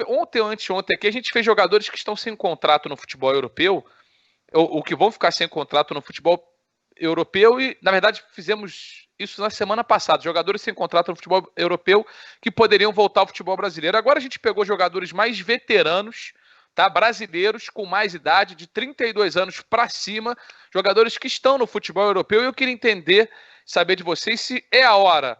Ontem ou anteontem aqui, a gente fez jogadores que estão sem contrato no futebol europeu, ou que vão ficar sem contrato no futebol europeu, e, na verdade, fizemos isso na semana passada. Jogadores sem contrato no futebol europeu que poderiam voltar ao futebol brasileiro. Agora a gente pegou jogadores mais veteranos, tá? Brasileiros com mais idade, de 32 anos para cima, jogadores que estão no futebol europeu, e eu queria entender, saber de vocês se é a hora.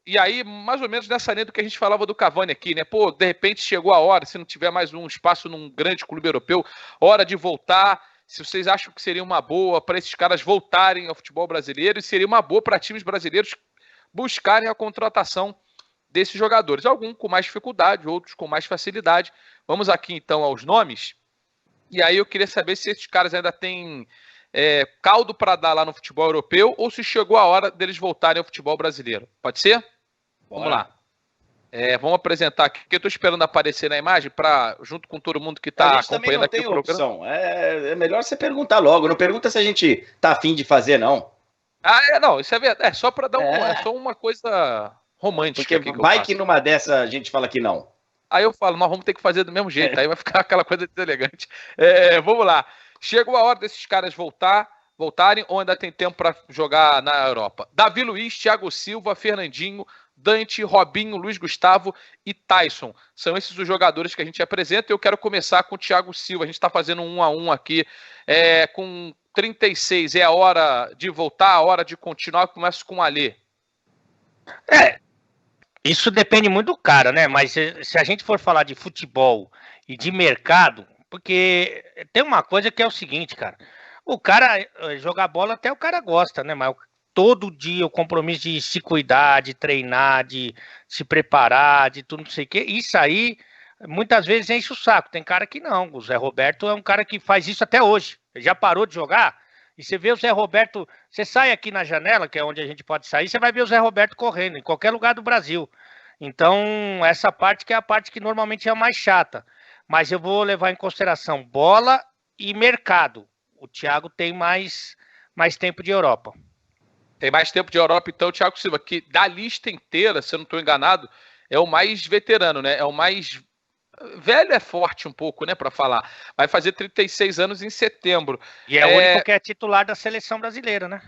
E aí, mais ou menos nessa linha do que a gente falava do Cavani aqui, né? Pô, de repente chegou a hora, se não tiver mais um espaço num grande clube europeu, hora de voltar. Se vocês acham que seria uma boa para esses caras voltarem ao futebol brasileiro, e seria uma boa para times brasileiros buscarem a contratação desses jogadores. Alguns com mais dificuldade, outros com mais facilidade. Vamos aqui então aos nomes. E aí eu queria saber se esses caras ainda têm caldo para dar lá no futebol europeu, ou se chegou a hora deles voltarem ao futebol brasileiro. Pode ser? Vamos lá. Vamos apresentar aqui, porque eu estou esperando aparecer na imagem, junto com todo mundo que está acompanhando aqui o programa. Opção. É melhor você perguntar logo. Não pergunta se a gente está afim de fazer, não. Não, isso é verdade. É só para dar é só uma coisa romântica. Porque vai que numa dessa a gente fala que não. Aí eu falo, nós vamos ter que fazer do mesmo jeito. Aí vai ficar aquela coisa deselegante. Vamos lá. Chegou a hora desses caras voltarem, ou ainda tem tempo para jogar na Europa? Davi Luiz, Thiago Silva, Fernandinho, Dante, Robinho, Luiz Gustavo e Tyson. São esses os jogadores que a gente apresenta. Eu quero começar com o Thiago Silva. A gente está fazendo 1-1 aqui. Com 36, é a hora de voltar, a hora de continuar. Eu começo com o Alê. Isso depende muito do cara, né? Mas se a gente for falar de futebol e de mercado, porque tem uma coisa que é o seguinte, cara. O cara jogar bola até o cara gosta, né? Mas todo dia o compromisso de se cuidar, de treinar, de se preparar, de tudo, não sei o quê. Isso aí, muitas vezes enche o saco. Tem cara que não. O Zé Roberto é um cara que faz isso até hoje. Ele já parou de jogar. E você vê o Zé Roberto, você sai aqui na janela, que é onde a gente pode sair, você vai ver o Zé Roberto correndo, em qualquer lugar do Brasil. Então, essa parte que é a parte que normalmente é a mais chata. Mas eu vou levar em consideração bola e mercado. O Thiago tem mais tempo de Europa. Tem mais tempo de Europa, então, o Thiago Silva, que da lista inteira, se eu não estou enganado, é o mais veterano, né? É o mais... Velho é forte um pouco, né, para falar. Vai fazer 36 anos em setembro. E é o único que é titular da seleção brasileira, né?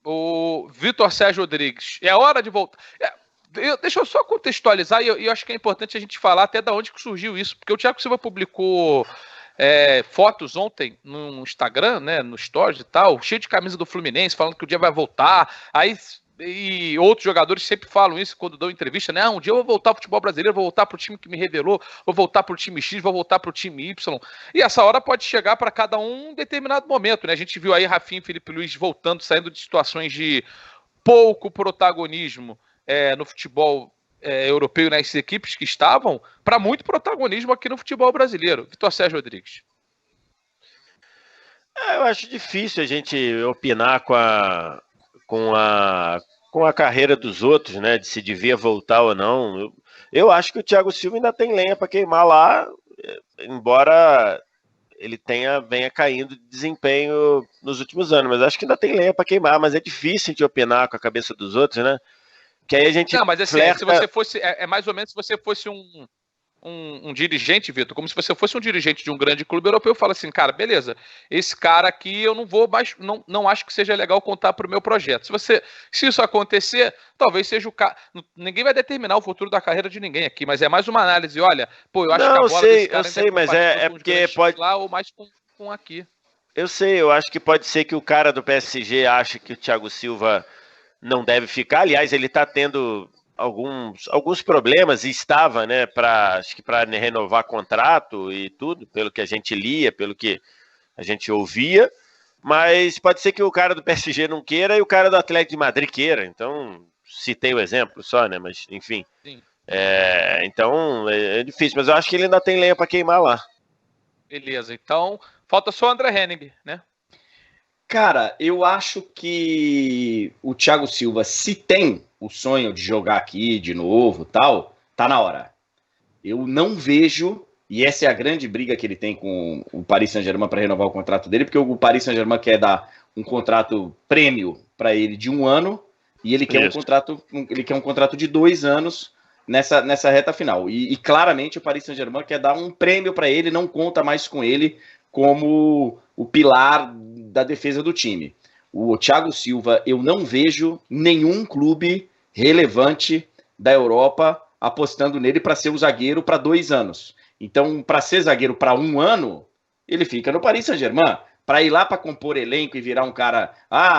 O Vitor Sérgio Rodrigues. É hora de voltar. Deixa eu só contextualizar, e eu acho que é importante a gente falar até de onde que surgiu isso, porque o Thiago Silva publicou fotos ontem no Instagram, né, no Stories e tal, cheio de camisa do Fluminense, falando que o dia vai voltar. E outros jogadores sempre falam isso quando dão entrevista, né? Um dia eu vou voltar ao futebol brasileiro, vou voltar pro time que me revelou, vou voltar pro time X, vou voltar pro time Y. E essa hora pode chegar para cada um em determinado momento, né? A gente viu aí Rafinha e Felipe Luiz voltando, saindo de situações de pouco protagonismo no futebol europeu, nas equipes que estavam, para muito protagonismo aqui no futebol brasileiro. Vitor Sérgio Rodrigues. Eu acho difícil a gente opinar com a carreira dos outros, né, de se devia voltar ou não. Eu acho que o Thiago Silva ainda tem lenha para queimar lá, embora ele venha caindo de desempenho nos últimos anos, mas acho que ainda tem lenha para queimar, mas é difícil de opinar com a cabeça dos outros, né? Que aí a gente não, mas assim, se você fosse, mais ou menos se você fosse um dirigente, Vitor, como se você fosse um dirigente de um grande clube europeu, fala assim, cara, beleza, esse cara aqui eu não vou mais, não acho que seja legal contar para o meu projeto. Se isso acontecer, talvez seja o cara. Ninguém vai determinar o futuro da carreira de ninguém aqui, mas é mais uma análise. Olha, eu acho que a bola desse cara eu sei, mas é porque pode lá ou mais com aqui. Eu sei, eu acho que pode ser que o cara do PSG ache que o Thiago Silva não deve ficar. Aliás, ele está tendo alguns problemas e estava, né, acho que para renovar contrato e tudo, pelo que a gente lia, pelo que a gente ouvia, mas pode ser que o cara do PSG não queira e o cara do Atlético de Madrid queira, então citei o exemplo só, né, mas enfim. Sim. Então é difícil, mas eu acho que ele ainda tem lenha para queimar lá. Beleza, então falta só o André Henning, né? Cara, eu acho que o Thiago Silva, se tem o sonho de jogar aqui de novo, tal, tá na hora. Eu não vejo, e essa é a grande briga que ele tem com o Paris Saint-Germain para renovar o contrato dele, porque o Paris Saint-Germain quer dar um contrato prêmio para ele de 1 ano, e ele quer um contrato de 2 anos nessa reta final. E claramente o Paris Saint-Germain quer dar um prêmio para ele, não conta mais com ele como o pilar da defesa do time. O Thiago Silva, eu não vejo nenhum clube relevante da Europa apostando nele para ser o zagueiro para 2 anos. Então, para ser zagueiro para 1 ano, ele fica no Paris Saint-Germain. Para ir lá para compor elenco e virar um cara,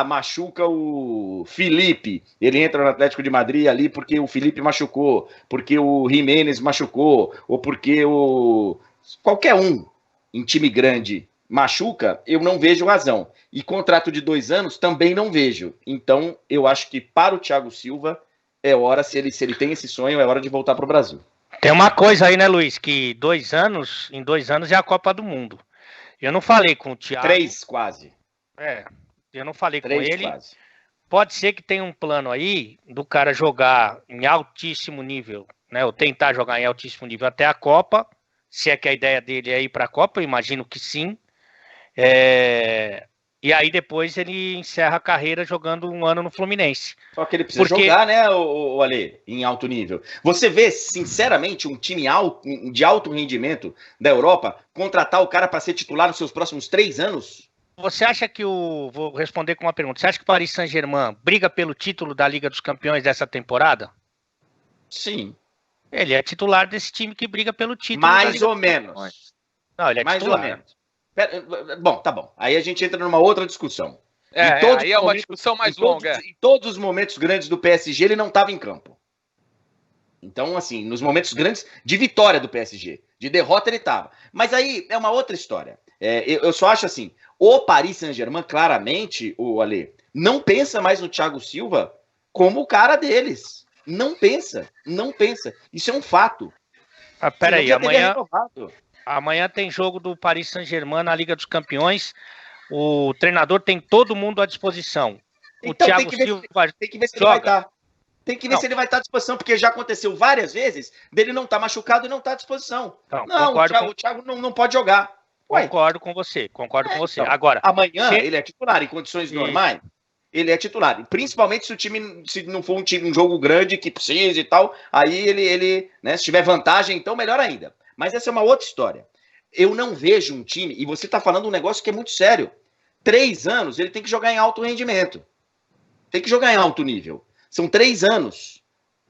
machuca o Felipe, ele entra no Atlético de Madrid ali porque o Felipe machucou, porque o Jiménez machucou, ou porque qualquer um em time grande machuca, eu não vejo razão. E contrato de 2 anos também não vejo. Então, eu acho que para o Thiago Silva, é hora, se ele tem esse sonho, é hora de voltar para o Brasil. Tem uma coisa aí, né, Luiz, que em 2 anos é a Copa do Mundo. Eu não falei com o Thiago. 3 quase. Eu não falei 3 com ele. Quase. Pode ser que tenha um plano aí do cara jogar em altíssimo nível, né? Ou tentar jogar em altíssimo nível até a Copa. Se é que a ideia dele é ir para a Copa, eu imagino que sim. E aí depois ele encerra a carreira jogando 1 ano no Fluminense. Só que ele precisa jogar, né, o Ale, em alto nível. Você vê, sinceramente, um time de alto rendimento da Europa contratar o cara para ser titular nos seus próximos 3 anos? Você acha que vou responder com uma pergunta. Você acha que o Paris Saint-Germain briga pelo título da Liga dos Campeões dessa temporada? Sim. Ele é titular desse time que briga pelo título. Mais ou menos. Não, ele é mais titular. ou menos. Bom, tá bom. Aí a gente entra numa outra discussão. Aí é uma discussão mais longa. Em todos os momentos grandes do PSG, ele não estava em campo. Então, assim, nos momentos grandes de vitória do PSG, de derrota ele estava. Mas aí é uma outra história. Eu só acho assim, o Paris Saint-Germain, claramente, o Ale, não pensa mais no Thiago Silva como o cara deles. Não pensa. Isso é um fato. Peraí, amanhã tem jogo do Paris Saint-Germain na Liga dos Campeões. O treinador tem todo mundo à disposição. Então, tem que ver se ele vai estar. Tem que ver se ele vai estar à disposição, porque já aconteceu várias vezes dele não estar machucado e não estar à disposição. O Thiago não pode jogar. Concordo com você. Então, agora, amanhã ele é titular em condições normais. Ele é titular. Principalmente se não for um jogo grande que precise e tal, aí ele né, se tiver vantagem, então melhor ainda. Mas essa é uma outra história. Eu não vejo um time, e você está falando um negócio que é muito sério. 3 anos, ele tem que jogar em alto rendimento. Tem que jogar em alto nível. São 3 anos.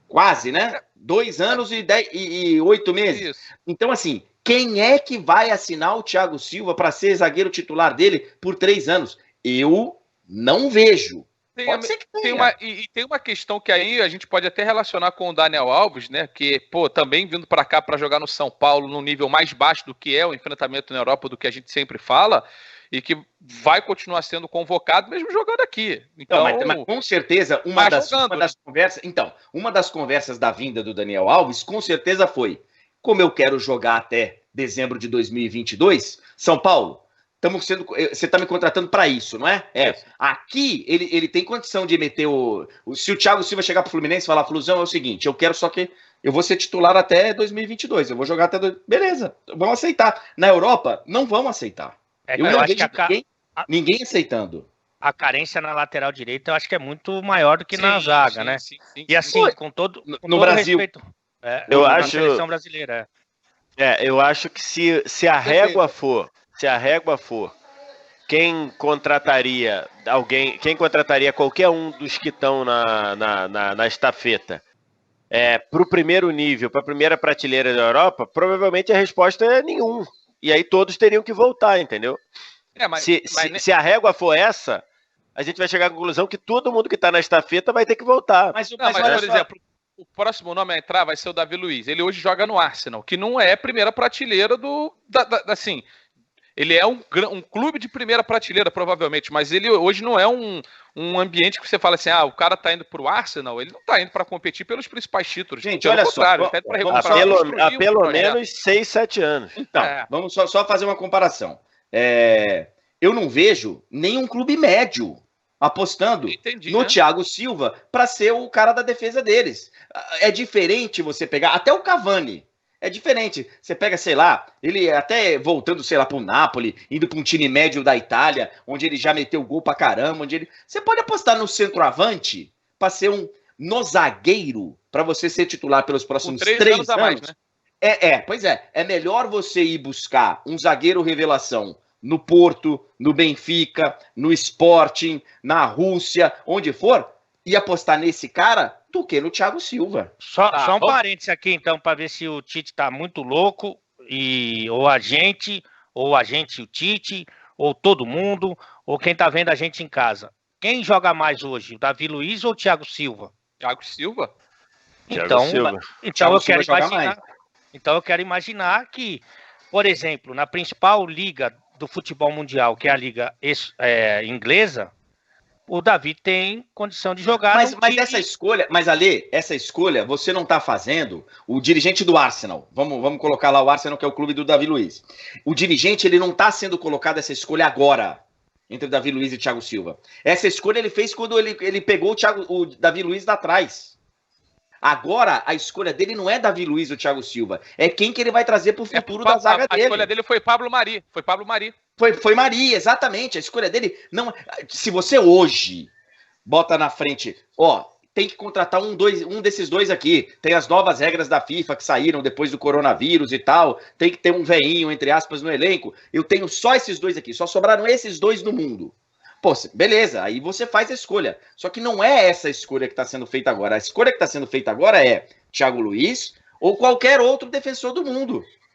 Quase, né? 2 anos e 8 meses. Isso. Então, assim, quem é que vai assinar o Thiago Silva para ser zagueiro titular dele por 3 anos? Eu não vejo. Pode ser que tenha. Tem uma questão que aí a gente pode até relacionar com o Daniel Alves, né? Que, também vindo para cá para jogar no São Paulo num nível mais baixo do que é o enfrentamento na Europa, do que a gente sempre fala, e que vai continuar sendo convocado mesmo jogando aqui. Então, mas com certeza, uma das conversas da vinda do Daniel Alves, com certeza foi, como eu quero jogar até dezembro de 2022, São Paulo, você está me contratando para isso, não é? Aqui ele tem condição de meter se o Thiago Silva chegar para o Fluminense e falar, Flusão, é o seguinte, eu quero só que eu vou ser titular até 2022, eu vou jogar até... Beleza, vão aceitar. Na Europa, não vão aceitar. Eu não vejo ninguém aceitando. A carência na lateral direita eu acho que é muito maior do que na zaga, né? Sim. E assim, com todo Brasil. Respeito, eu na acho... seleção brasileira. Eu acho que se a régua for quem contrataria qualquer um dos que estão na estafeta para o primeiro nível, para a primeira prateleira da Europa, provavelmente a resposta é nenhum. E aí todos teriam que voltar, entendeu? Se a régua for essa, a gente vai chegar à conclusão que todo mundo que está na estafeta vai ter que voltar. Mas por exemplo, o próximo nome a entrar vai ser o Davi Luiz. Ele hoje joga no Arsenal, que não é a primeira prateleira assim... Ele é um clube de primeira prateleira, provavelmente, mas ele hoje não é um ambiente que você fala assim, o cara tá indo pro Arsenal, ele não tá indo para competir pelos principais títulos. Gente, olha só. Há pelo menos 6, 7 anos. Então, vamos só fazer uma comparação. Eu não vejo nenhum clube médio apostando no Thiago Silva para ser o cara da defesa deles. É diferente você pegar até o Cavani. É diferente. Você pega, sei lá, ele até voltando, sei lá, pro Napoli, indo para um time médio da Itália, onde ele já meteu gol pra caramba, Você pode apostar no centroavante para ser no zagueiro, para você ser titular pelos próximos Com 3 anos a mais, né? Pois é. É melhor você ir buscar um zagueiro revelação no Porto, no Benfica, no Sporting, na Rússia, onde for, e apostar nesse cara do que no Thiago Silva. Só um parênteses aqui, então, para ver se o Tite tá muito louco, ou a gente, o Tite, ou todo mundo, ou quem tá vendo a gente em casa. Quem joga mais hoje, o Davi Luiz ou o Thiago Silva? Thiago Silva? Então eu quero imaginar que, por exemplo, na principal liga do futebol mundial, que é a liga inglesa, o Davi tem condição de jogar. Mas essa escolha, Ale, essa escolha você não está fazendo. O dirigente do Arsenal, vamos colocar lá o Arsenal, que é o clube do Davi Luiz. O dirigente, ele não está sendo colocado essa escolha agora, entre o Davi Luiz e o Thiago Silva. Essa escolha ele fez quando ele pegou o Davi Luiz lá atrás. Agora, a escolha dele não é Davi Luiz ou Thiago Silva. É quem que ele vai trazer para o futuro da zaga dele. A escolha dele foi Pablo Mari. Foi Mari, exatamente. A escolha dele não. Se você hoje bota na frente, tem que contratar um desses dois aqui. Tem as novas regras da FIFA que saíram depois do coronavírus e tal. Tem que ter um veinho, entre aspas, no elenco. Eu tenho só esses dois aqui. Só sobraram esses dois no mundo. Pô, beleza, aí você faz a escolha. Só que não é essa escolha que está sendo feita agora. A escolha que está sendo feita agora é Thiago Luiz ou qualquer outro defensor do mundo.